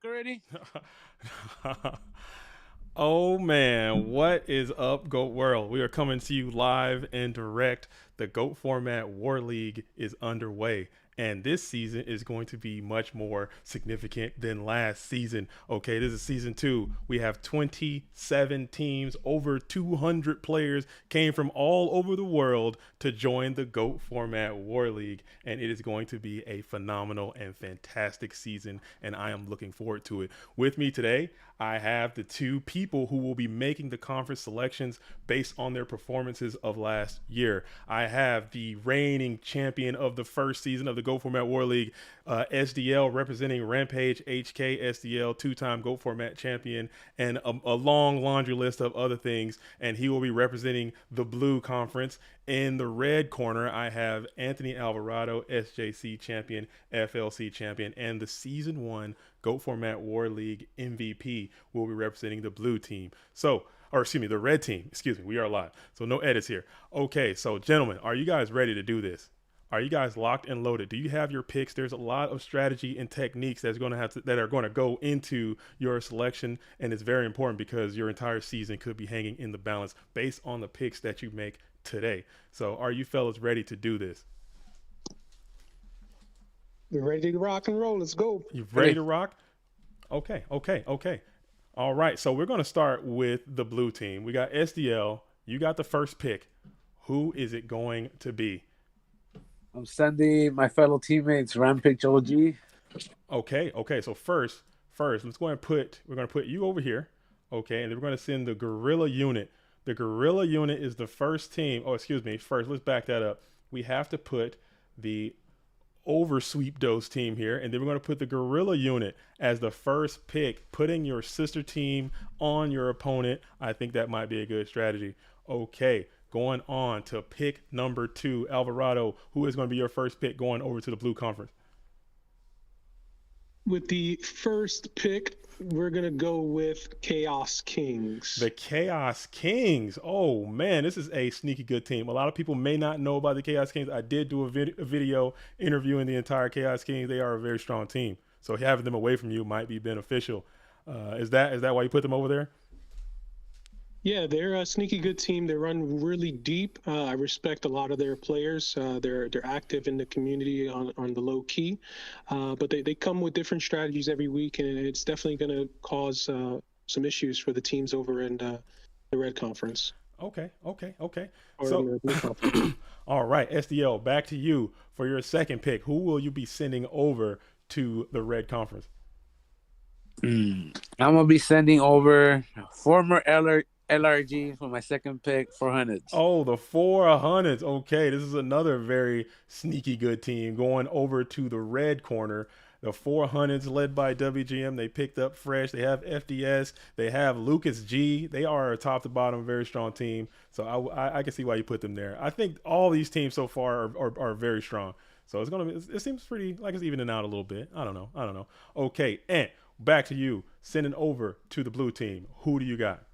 pick already? Oh man, what is up, Goat World? We are coming to you live and direct. The Goat Format War League is underway, and this season is going to be much more significant than last season. Okay, this is season two. We have 27 teams, over 200 players came from all over the world to join the Goat Format War League, and it is going to be a phenomenal and fantastic season, and I am looking forward to it. With me today, I have the two people who will be making the conference selections based on their performances of last year. I have the reigning champion of the first season of the Go Format War League, SDL, representing Rampage HK SDL, two-time Go Format champion, and a long laundry list of other things. And he will be representing the Blue Conference. In the red corner, I have Anthony Alvarado, SJC champion, FLC champion, and the season one GOAT Format War League MVP will be representing the blue team. So, or excuse me, the red team. Excuse me, we are live. So no edits here. Okay, so gentlemen, are you guys ready to do this? Are you guys locked and loaded? Do you have your picks? There's a lot of strategy and techniques that are going to go into your selection, and it's very important because your entire season could be hanging in the balance based on the picks that you make today. So, are you fellas ready to do this? We're ready to rock and roll. Let's go. You ready Ready. to rock? Okay. All right. So we're going to start with the blue team. We got SDL. You got the first pick. Who is it going to be? I'm sending my fellow teammates Rampage OG. Okay. So first, let's go ahead and we're going to put you over here. Okay. And then we're going to send the Gorilla unit. The Gorilla unit is the first team. Oh, excuse me. First, let's back that up. We have to put the oversweep dose team here, and then we're going to put the Gorilla unit as the first pick, putting your sister team on your opponent. I think that might be a good strategy. Okay, going on to pick number two, Alvarado. Who is going to be your first pick going over to the blue conference? With the first pick, we're going to go with Chaos Kings. The Chaos Kings. Oh man, this is a sneaky good team. A lot of people may not know about the Chaos Kings. I did do a video interviewing the entire Chaos Kings. They are a very strong team. So having them away from you might be beneficial. Is that why you put them over there? Yeah, they're a sneaky good team. They run really deep. I respect a lot of their players. They're active in the community on the low key, but they come with different strategies every week, and it's definitely going to cause some issues for the teams over in the Red Conference Okay. or in So, the Blue Conference. all right, SDL, back to you for your second pick. Who will you be sending over to the Red Conference? I'm gonna be sending over former LRG for my second pick, 400s. Oh, the 400s. Okay, this is another very sneaky good team going over to the red corner. The 400s led by WGM. They picked up fresh. They have FDS. They have Lucas G. They are a top to bottom very strong team. So I can see why you put them there. I think all these teams so far are very strong. So it seems pretty like it's evening out a little bit. I don't know. Okay, and back to you. Sending over to the blue team. Who do you got?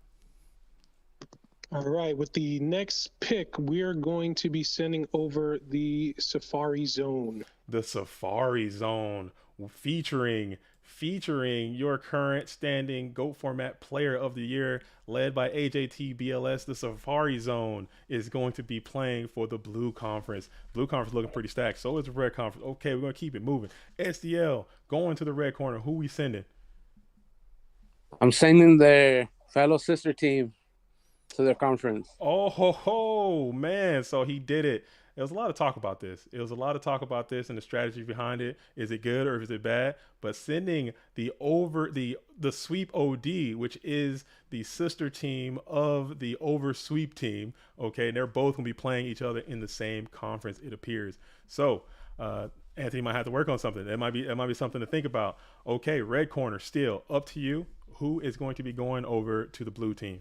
All right, with the next pick, we're going to be sending over the Safari Zone. The Safari Zone, featuring your current standing GOAT Format Player of the Year, led by AJT BLS. The Safari Zone is going to be playing for the Blue Conference. Blue Conference looking pretty stacked. So is the Red Conference. Okay, we're gonna keep it moving. SDL going to the red corner. Who we sending? I'm sending their fellow sister team to their conference. Oh ho ho man! So he did it. There was a lot of talk about this. It was a lot of talk about this and the strategy behind it. Is it good or is it bad? But sending the sweep OD, which is the sister team of the over sweep team, okay, and they're both gonna be playing each other in the same conference. It appears. So Anthony might have to work on something. That might be something to think about. Okay, red corner still up to you. Who is going to be going over to the blue team?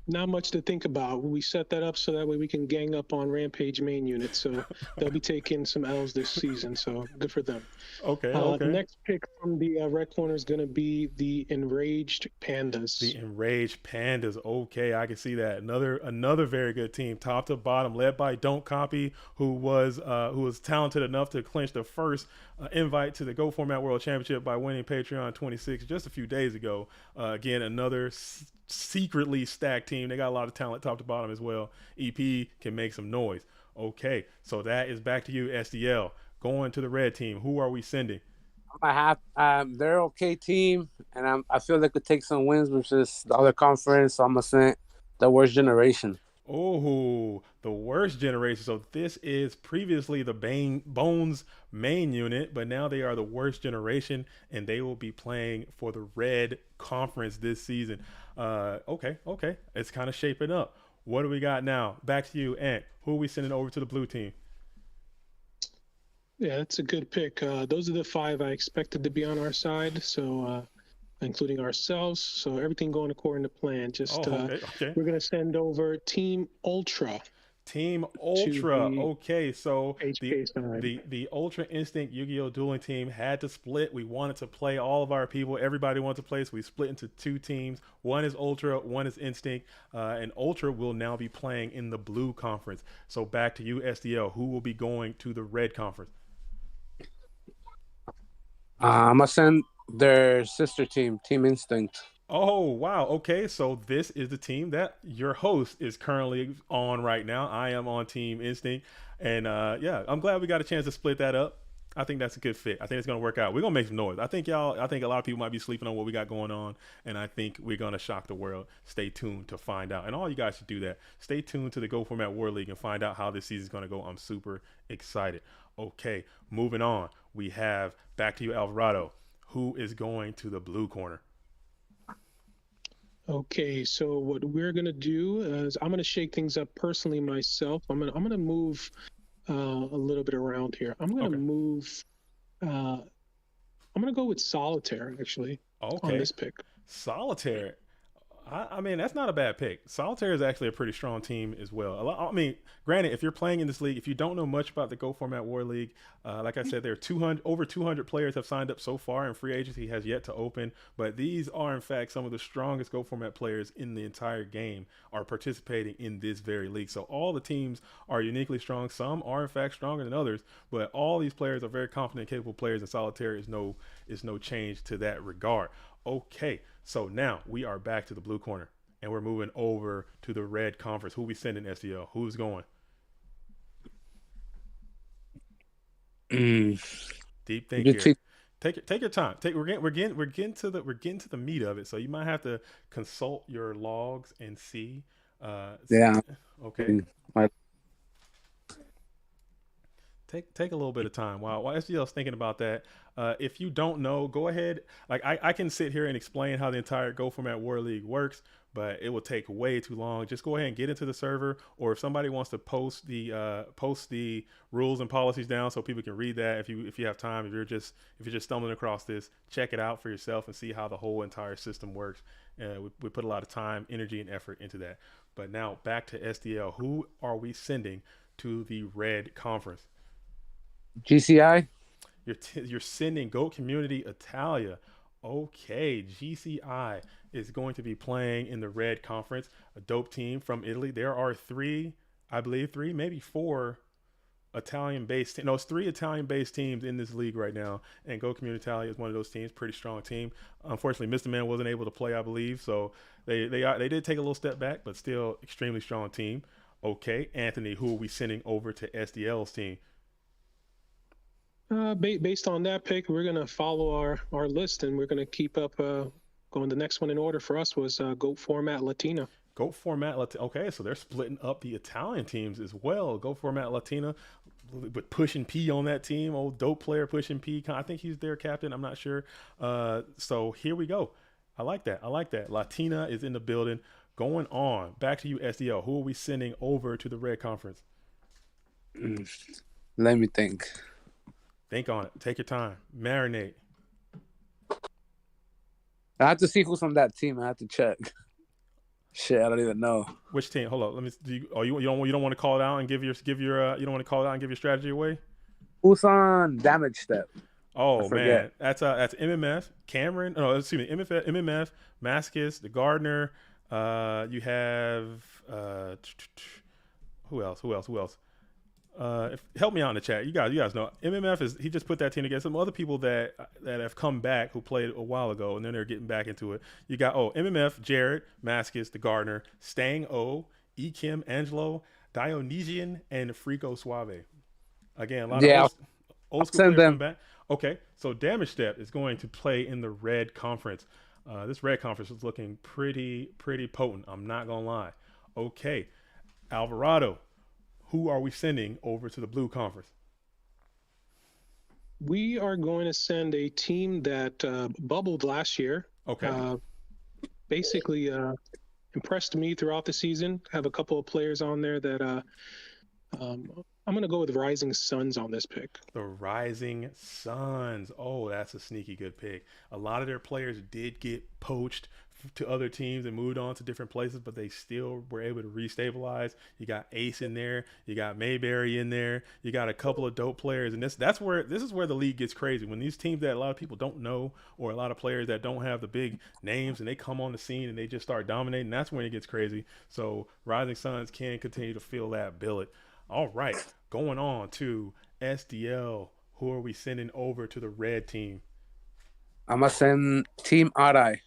Not much to think about. We set that up so that way we can gang up on Rampage main unit. So they'll be taking some L's this season. So good for them. Okay, The okay. next pick from the red corner is going to be the Enraged The Pandas. Enraged Pandas. Okay, I can see that. Another very good team, top to bottom, led by Don't Copy, who was talented enough to clinch the first invite to the Go Format World Championship by winning Patreon 26 just a few days ago. Again, another secretly stacked team. They got a lot of talent, top to bottom as well. EP can make some noise. Okay, so that is back to you, SDL. Going to the red team. Who are we sending? I have they're okay team, and I feel they could take some wins versus the other conference. So I'm gonna send the worst generation. Oh, the worst generation. So this is previously the Bones main unit, but now they are the worst generation, and they will be playing for the Red Conference this season. Okay. It's kind of shaping up. What do we got now? Back to you, Ant. Who are we sending over to the blue team? Yeah, that's a good pick. Those are the 5 I expected to be on our side. So including ourselves. So everything going according to plan. Oh, Just okay. we're gonna send over Team Ultra Team to Ultra. the Okay, so HK side. the Ultra Instinct Yu-Gi-Oh! Dueling team had to split. We wanted to play all of our people. Everybody wanted to play, so we split into 2 teams. One is Ultra, one is Instinct, and Ultra will now be playing in the Blue Conference. So back to you, SDL. Who will be going to the Red Conference? I'm gonna send their sister team, Team Instinct. Oh, wow. Okay, so this is the team that your host is currently on right now. I am on Team Instinct. And yeah, I'm glad we got a chance to split that up. I think that's a good fit. I think it's gonna work out. We're gonna make some noise. I think a lot of people might be sleeping on what we got going on, and I think we're gonna shock the world. Stay tuned to find out. And all you guys should do that. Stay tuned to the Go Format War League and find out how this season's gonna go. I'm super excited. Okay, moving on. We have back to you, Alvarado. Who is going to the blue corner? Okay, so what we're gonna do is I'm gonna shake things up personally myself. I'm gonna move a little bit around here. I'm gonna Okay. move. I'm gonna go with Solitaire actually on Okay. this pick. Solitaire. I mean, that's not a bad pick. Solitaire is actually a pretty strong team as well. I mean, granted, if you're playing in this league, if you don't know much about the Go Format War League, like I said, there are 200 over 200 players have signed up so far, and free agency has yet to open. But these are, in fact, some of the strongest Go Format players in the entire game are participating in this very league. So all the teams are uniquely strong. Some are, in fact, stronger than others, but all these players are very confident, capable players, and Solitaire is no change to that regard. Okay, so now we are back to the blue corner, and we're moving over to the red conference. Who we sending, SDL? Who's going? Mm. Deep think You here. take, Take your time. We're getting to the meat of it. So you might have to consult your logs and see. yeah. Okay. My, Take a little bit of time while SGL's thinking about that. If you don't know, go ahead. Like I can sit here and explain how the entire Go Format War League works, but it will take way too long. Just go ahead and get into the server, or if somebody wants to post the rules and policies down so people can read that. If you have time, if you're just stumbling across this, check it out for yourself and see how the whole entire system works. We put a lot of time, energy, and effort into that. But now back to SDL. Who are we sending to the Red Conference? GCI. You're sending Goat Community Italia. Okay, GCI is going to be playing in the Red Conference, a dope team from Italy. There are I believe three, maybe four Italian-based. No, it's 3 Italian-based teams in this league right now, and Go Community Italia is one of those teams. Pretty strong team. Unfortunately, Mr. Man wasn't able to play, I believe, so they did take a little step back, but still extremely strong team. Okay, Anthony, who are we sending over to SDL's team? Based on that pick, we're gonna follow our list, and we're gonna keep up. Going the next one in order for us was Goat Format Latina. Go Format Latina. Okay, so they're splitting up the Italian teams as well. Go Format Latina with Pushing P on that team. Old dope player Pushing P. I think he's their captain. I'm not sure. So here we go. I like that. Latina is in the building. Going on. Back to you, SDL. Who are we sending over to the Red Conference? Let me think. Think on it. Take your time. Marinate. I have to see who's on that team. I have to check. Shit, I don't even know. Which team? Hold on. Let me. You don't want to call it out and give your you don't want to call it out and give your strategy away? Who's on damage step? I Oh forget. man, that's MMF. Cameron. Oh, excuse me. MMF. Mascus. The Gardener. You have who else? Who else? Help me out in the chat. You guys know MMF is he just put that team together. Some other people that have come back who played a while ago and then they're getting back into it. You got MMF, Jared, Mascus, the Gardener, Stang O, E Kim, Angelo, Dionysian, and Frico Suave. Again, a lot of Yeah, old I'll school send players coming them. back. Okay, so Damage Step is going to play in the red conference. This red conference is looking pretty potent. I'm not gonna lie. Okay, Alvarado, who are we sending over to the blue conference? We are going to send a team that bubbled last year. Okay. Basically, impressed me throughout the season. Have a couple of players on there that I'm going to go with Rising Suns on this pick. The Rising Suns. Oh, that's a sneaky good pick. A lot of their players did get poached to other teams and moved on to different places, but they still were able to restabilize. You got Ace in there, you got Mayberry in there, you got a couple of dope players, and this is where the league gets crazy. When these teams that a lot of people don't know, or a lot of players that don't have the big names, and they come on the scene and they just start dominating, that's when it gets crazy. So Rising Suns can continue to fill that billet. All right, going on to SDL. Who are we sending over to the red team? I'm gonna send Team Odd Eye.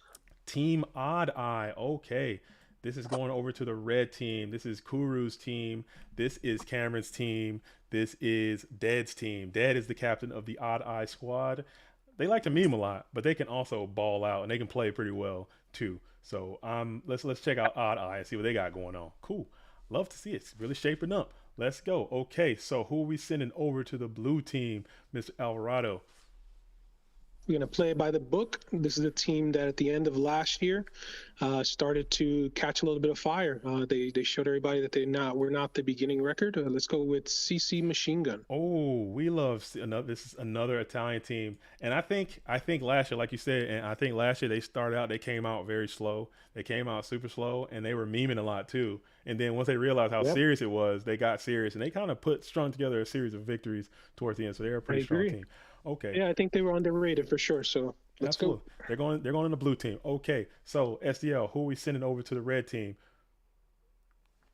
Team Odd Eye. Okay. This is going over to the red team. This is Kuru's team. This is Cameron's team. This is Dead's team. Dead is the captain of the Odd Eye squad. They like to meme a lot, but they can also ball out and they can play pretty well too. So let's check out Odd Eye and see what they got going on. Cool. Love to see it. It's really shaping up. Let's go. Okay, so who are we sending over to the blue team, Mr. Alvarado? We're going to play by the book. This is a team that at the end of last year started to catch a little bit of fire. They showed everybody that we're not the beginning record. Let's go with CC Machine Gun. Oh, we love another. This is another Italian team, and I think last year, like you said, and I think last year they came out very slow. They came out super slow, and they were memeing a lot too. And then once they realized how serious it was, they got serious, and they kind of strung together a series of victories towards the end. So they're a pretty strong team. Okay. Yeah, I think they were underrated for sure. So let's go. They're going in the blue team. Okay. So SDL, who are we sending over to the red team?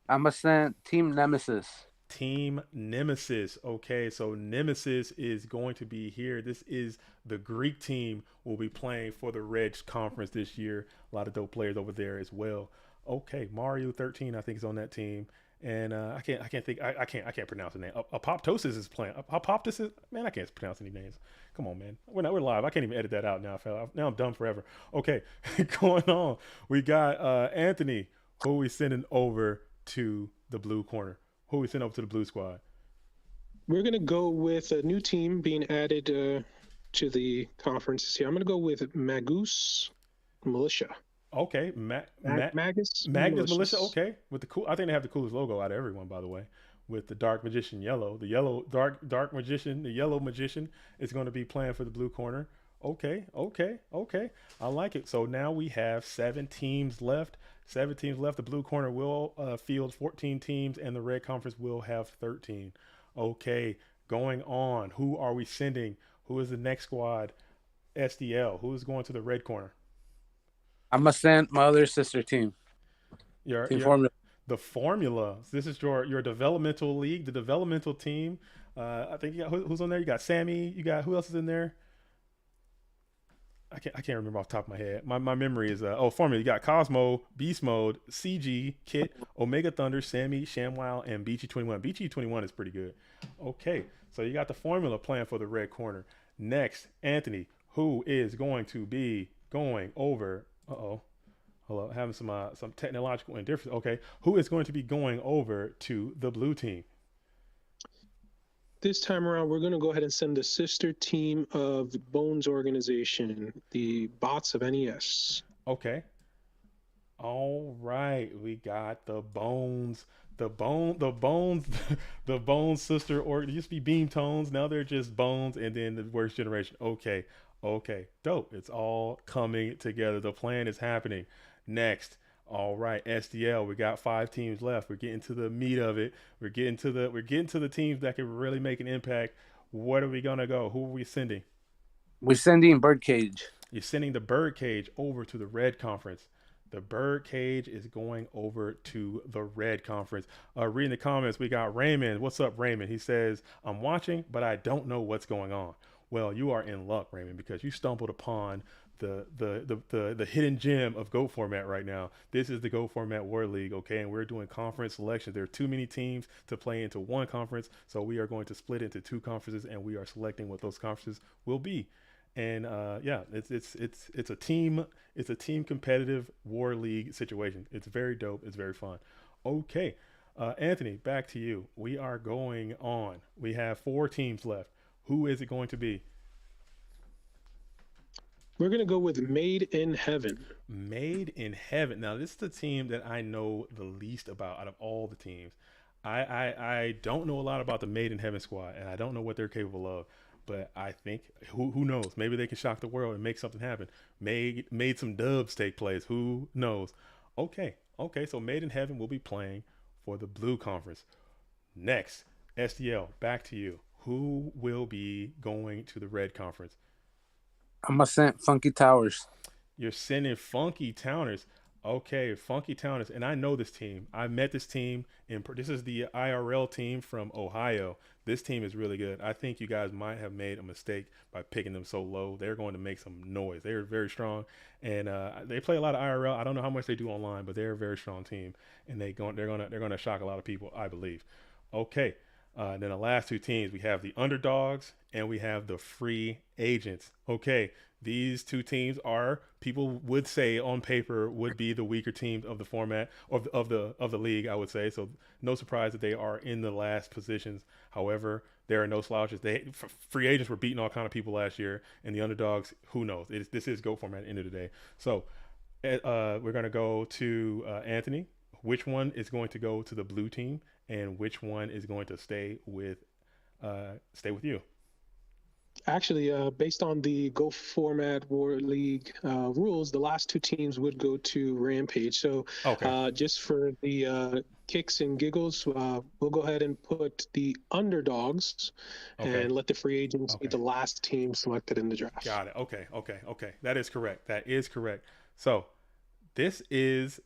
I'm gonna send Team Nemesis. Team Nemesis. Okay, so Nemesis is going to be here. This is the Greek team will be playing for the Red Conference this year. A lot of dope players over there as well. Okay, Mario 13 I think is on that team. And I can't pronounce the name. Apoptosis is playing. Apoptosis, man, I can't pronounce any names. Come on, man. We're live. I can't even edit that out now. Now I'm done forever. Okay, going on. We got Anthony, who we sending over to the blue corner. Who we sending over to the blue squad? We're gonna go with a new team being added to the conference here. I'm gonna go with Magus Militia. Okay, Magus Militia. Okay, with the cool. I think they have the coolest logo out of everyone, by the way. With the Dark Magician yellow, the yellow dark magician, the yellow magician is going to be playing for the blue corner. Okay. I like it. So now we have 7 teams left. 7 teams left. The blue corner will field 14 teams, and the red conference will have 13. Okay, going on. Who are we sending? Who is the next squad? SDL. Who is going to the red corner? I'm gonna send my other sister team. Team Formula. The Formula. This is your developmental league, the developmental team. I think you got who's on there. You got Sammy. You got who else is in there? I can't remember off the top of my head. My memory is Formula. You got Cosmo, Beast Mode, CG, Kit, Omega Thunder, Sammy, ShamWow, and BG21. BG21 is pretty good. Okay, so you got the Formula playing for the red corner. Next, Anthony, who is going to be going over? Hold on, having some technological indifference. Okay, who is going to be going over to the blue team? This time around, we're going to go ahead and send the sister team of Bones organization, the Bots of NES. Okay. All right, we got the Bones, the Bones sister, or it used to be Beam Tones. Now they're just Bones, and then the worst generation. Okay, dope. It's all coming together. The plan is happening. Next, All right, SDL. We got 5 teams left. We're getting to the meat of it. We're getting to the teams that can really make an impact. What are we gonna go? Who are we sending? We're sending Birdcage. You're sending the Birdcage over to the Red Conference. The Birdcage is going over to the Red Conference. Reading the comments, we got Raymond. What's up, Raymond? He says, I'm watching, but I don't know what's going on. Well, you are in luck, Raymond, because you stumbled upon the hidden gem of Go format right now. This is the Go format War League, okay? And we're doing conference selection. There are too many teams to play into one conference, so we are going to split into 2 conferences, and we are selecting what those conferences will be. And yeah, it's a team competitive war league situation. It's very dope. It's very fun. Okay, Anthony, back to you. We are going on. We have 4 teams left. Who is it going to be? We're gonna go with Made in Heaven. Made in Heaven. Now, this is the team that I know the least about out of all the teams. I don't know a lot about the Made in Heaven squad, and I don't know what they're capable of. But I think who knows? Maybe they can shock the world and make something happen. Made some dubs take place. Who knows? Okay. So Made in Heaven will be playing for the Blue Conference. Next, SDL, back to you. Who will be going to the Red Conference? I'm gonna send Funky Towers. You're sending Funky Towners. Okay, Funky Towners. And I know this team. I met this team. This is the IRL team from Ohio. This team is really good. I think you guys might have made a mistake by picking them so low. They're going to make some noise. They're very strong, and they play a lot of IRL. I don't know how much they do online, but they're a very strong team, and they're gonna shock a lot of people, I believe. Okay, then the last 2 teams, we have the underdogs and we have the free agents. Okay, these 2 teams are, people would say on paper, would be the weaker teams of the format of the league, I would say. So no surprise that they are in the last positions. However, there are no slouches. Free agents were beating all kind of people last year, and the underdogs, who knows? This is Go format at the end of the day. So we're gonna go to Anthony. Which one is going to go to the blue team, and which one is going to stay with you? Actually, based on the Go Format War League rules, the last 2 teams would go to Rampage. So, Okay. just for the kicks and giggles, we'll go ahead and put the underdogs Okay. and let the free agents be Okay. the last team selected in the draft. Got it. Okay. That is correct. That is correct. So this is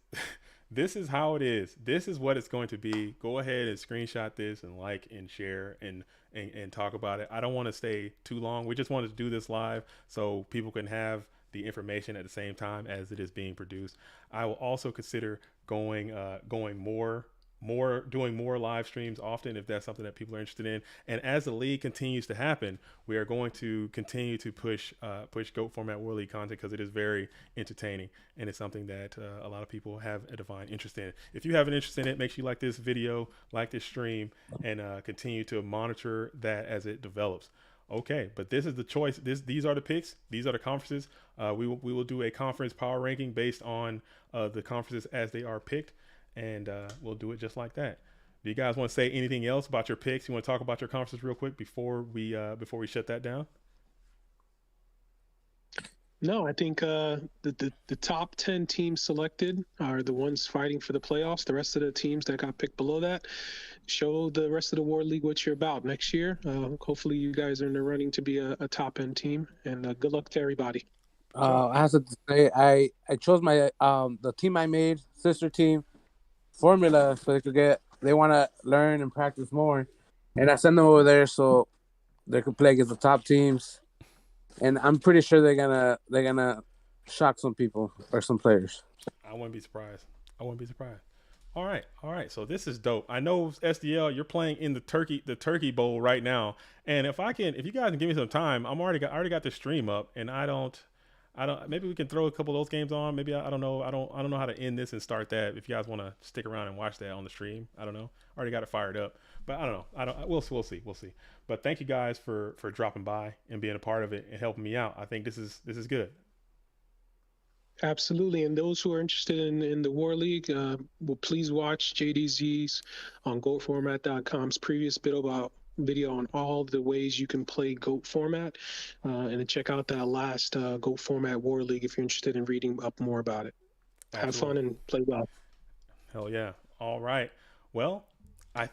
this is how it is. This is what it's going to be. Go ahead and screenshot this and like and share and talk about it. I don't want to stay too long. We just wanted to do this live so people can have the information at the same time as it is being produced. I will also consider going doing more live streams often if that's something that people are interested in. And as the league continues to happen, we are going to continue to push Goat Format War League content because it is very entertaining and it's something that a lot of people have a divine interest in. If you have an interest in it, make sure you like this video, like this stream, and continue to monitor that as it develops. Okay, but this is the choice. These are the picks. These are the conferences. We will do a conference power ranking based on the conferences as they are picked, and we'll do it just like that. Do you guys want to say anything else about your picks? You want to talk about your conferences real quick before we shut that down? No, I think the top 10 teams selected are the ones fighting for the playoffs. The rest of the teams that got picked below that, show the rest of the War League what you're about next year. Hopefully, you guys are in the running to be a top end team, and good luck to everybody. I have to say, I chose my the team I made, sister team, formula, so they want to learn and practice more, and I send them over there so they can play against the top teams, and I'm pretty sure they're gonna shock some people or some players. I wouldn't be surprised. I wouldn't be surprised. All right. So this is dope. I know SDL, you're playing in the Turkey Bowl right now, and if you guys can give me some time, I already got the stream up, and I don't. Maybe we can throw a couple of those games on. Maybe I don't know. I don't know how to end this and start that. If you guys want to stick around and watch that on the stream, I don't know. I already got it fired up, but I don't know. I don't. We'll see. We'll see. But thank you guys for dropping by and being a part of it and helping me out. I think this is good. Absolutely. And those who are interested in the War League, will please watch JDZ's on GoatFormat.com's previous video on all the ways you can play Goat Format, and then check out that last Goat Format War League if you're interested in reading up more about it. Have fun Absolutely. and play well. Hell yeah. All right. Well, I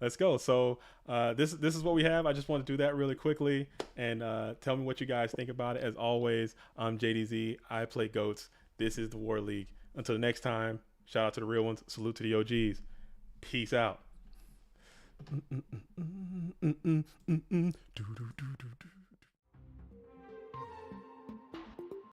let's go. So this is what we have. I just want to do that really quickly and tell me what you guys think about it. As always, I'm JDZ. I play goats. This is the War League. Until the next time, shout out to the real ones. Salute to the OGs. Peace out.